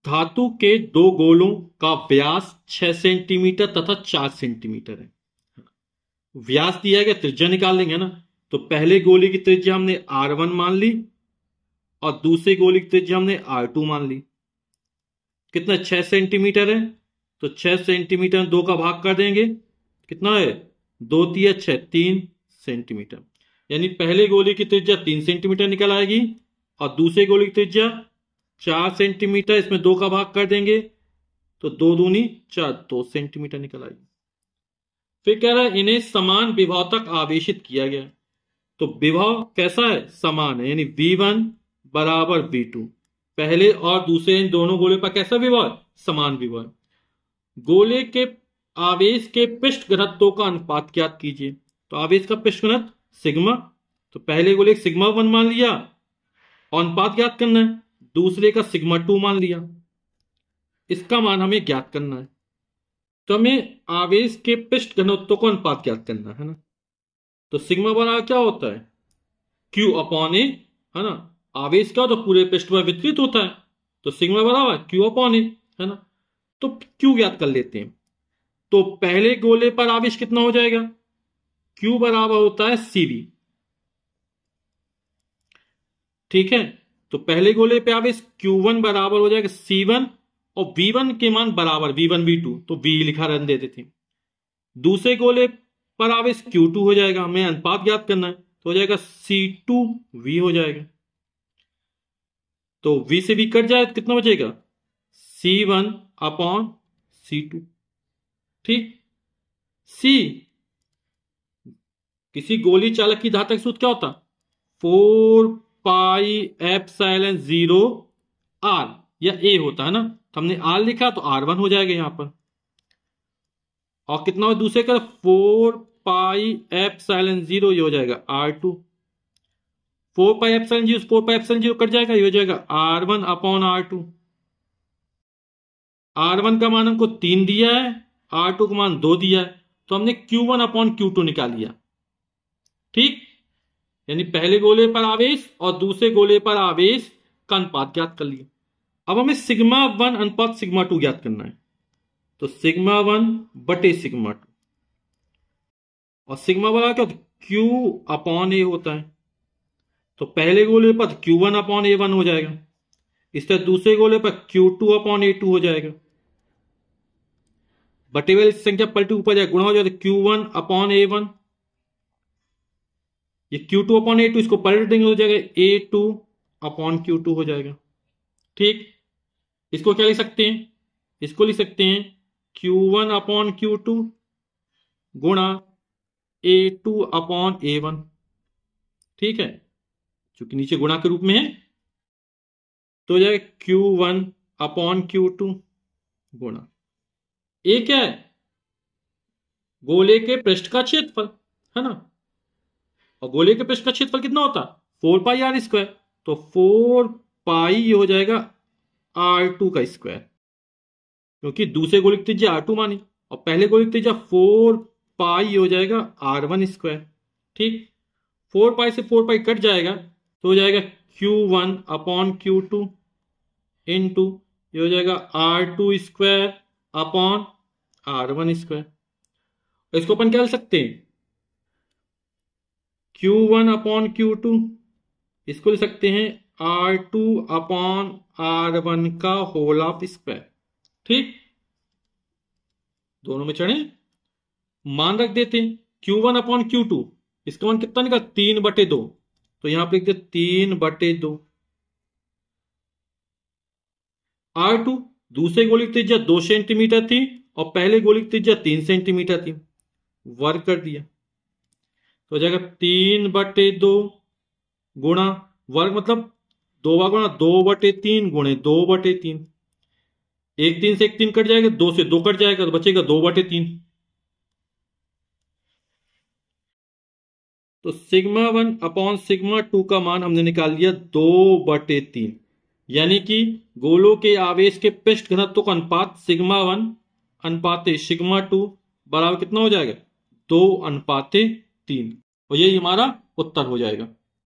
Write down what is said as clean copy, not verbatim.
धातु के दो गोलों का व्यास 6 सेंटीमीटर तथा 4 सेंटीमीटर है। व्यास दिया गया, त्रिज्या निकाल लेंगे ना। तो पहले गोले की त्रिज्या हमने R1 मान ली और दूसरे गोले की त्रिज्या हमने R2 मान ली। कितना? 6 सेंटीमीटर है, तो 6 सेंटीमीटर 2 का भाग कर देंगे, कितना है? 2 तिया 6, 3 सेंटीमीटर। यानी पहले गोले की त्रिज्या 3 सेंटीमीटर निकल आएगी और दूसरे गोले की त्रिज्या 4 सेंटीमीटर। इसमें 2 का भाग कर देंगे तो 2 दूनी 4, 2 सेंटीमीटर निकल आएगी। फिर कह रहा है इन्हें समान विभव तक आवेशित किया गया। तो विभव कैसा है? समान है, यानी V1 बराबर V2। पहले और दूसरे इन दोनों गोले पर कैसा विभव है? समान विभव है। गोले के आवेश के पृष्ठ घनत्व का अनुपात ज्ञात कीजिए। तो आवेश का पृष्ठ घनत्व सिग्मा, तो पहले गोले सिग्मा 1 मान लिया और अनुपात ज्ञात करना है। दूसरे का सिग्मा 2 मान लिया, इसका मान हमें ज्ञात करना है। तो हमें आवेश के पृष्ठ घनत्व का अनुपात ज्ञात करना है ना। तो सिग्मा बराबर क्या होता है? Q अपॉन ए, है ना। आवेश का तो पूरे पृष्ठ पर वितरित होता है, तो सिग्मा बराबर Q अपॉन ए, है ना। तो Q ज्ञात कर लेते हैं। तो पहले गोले पर आवेश कितना हो जाएगा? Q बराबर होता है CV, ठीक है। तो पहले गोले पे आवेश Q1 बराबर हो जाएगा C1 और V1 के मान बराबर V1 V2, तो V लिखा रहने देते थे। दूसरे गोले पर आवेश Q2 हो जाएगा, हमें अनुपात ज्ञात करना है, तो हो जाएगा C2V हो जाएगा। तो V से V कट जाए तो कितना बचेगा? C1 अपॉन C2, ठीक। C किसी गोली चालक की धातक सूत्र क्या होता? 4 पाई एप्सिलॉन 0 R या A होता है ना। तो हमने R लिखा तो R1 हो जाएगा यहां पर। और कितना हो दूसरे का? 4 पाई एप्सिलॉन 0, ये हो जाएगा R2। 4 pi epsilon 0 4 pi epsilon 0 cut जाएगा, ये हो जाएगा R1 अपॉन R2। R1 का मान हमको 3 दिया है, R2 का मान 2 दिया है, तो हमने Q1 अपॉन Q2 निकाल लिया, ठीक। यानी पहले गोले पर आवेश और दूसरे गोले पर आवेश का अनुपात ज्ञात कर लिया। अब हमें सिग्मा 1 अनुपात सिग्मा 2 ज्ञात करना है। तो सिग्मा 1 बटे सिग्मा 2, और सिग्मा बराबर क्या होता है? Q अपॉन ए होता है। तो पहले गोले पर Q1 अपॉन A1 हो जाएगा, इस तरह दूसरे गोले पर Q2 अपॉन A2 हो जाएगा। बटे वाली संख्या पलटी ऊपर जाएगा, गुणा हो जाएगा Q1 अपॉन A1, ये Q2 अपॉन A2, इसको पलट देंगे हो जाएगा A2 अपॉन Q2 हो जाएगा, ठीक। इसको क्या लिख सकते हैं? इसको लिख सकते हैं Q1 अपॉन Q2 गुणा A2 अपॉन A1, ठीक है, क्योंकि नीचे गुणा के रूप में है। तो हो जाएगा Q1 अपॉन Q2 गुणा ए क्या है? गोले के पृष्ठ का क्षेत्रफल, है ना। और गोले के पृष्ठ का क्षेत्रफल कितना होता? 4 पाई R स्क्वायर। तो 4 पाई हो जाएगा R2 का स्क्वायर, क्योंकि दूसरे गोले की त्रिज्या R2 मानी और पहले गोले की त्रिज्या 4 पाई हो जाएगा R1 स्क्वायर, ठीक। 4 पाई से 4 पाई कट जाएगा तो हो जाएगा Q1 अपॉन Q2 इंटू ये हो जाएगा R2 square upon R1 square. इसको अपन क्या लिख सकते हैं? Q1 अपॉन Q2, इसको लिख सकते हैं R2 अपॉन R1 का होल ऑफ स्क्वायर, ठीक। दोनों में चढ़े मान रख देते हैं। Q1 अपॉन Q2, इसका मान कितना निकला? 3/2, तो यहां पर लिख दे 3/2। R2 दूसरे गोले की त्रिज्या 2 सेंटीमीटर थी और पहले गोले की त्रिज्या 3 सेंटीमीटर थी, वर्ग कर दिया तो हो जाएगा 3/2 गुणा वर्ग मतलब 2 बार गुणा 2/3 गुणे 2/3। 1 3 से 1 3 कट जाएगा, 2 से 2 कट जाएगा तो बचेगा 2/3। तो सिग्मा 1 अपॉन सिग्मा 2 का मान हमने निकाल लिया 2/3, यानी कि गोलों के आवेश के पृष्ठ घनत्व का अनुपात सिग्मा 1 अनुपात सिग्मा 2 बराबर कितना हो जाएगा? 2/3, और यही हमारा उत्तर हो जाएगा।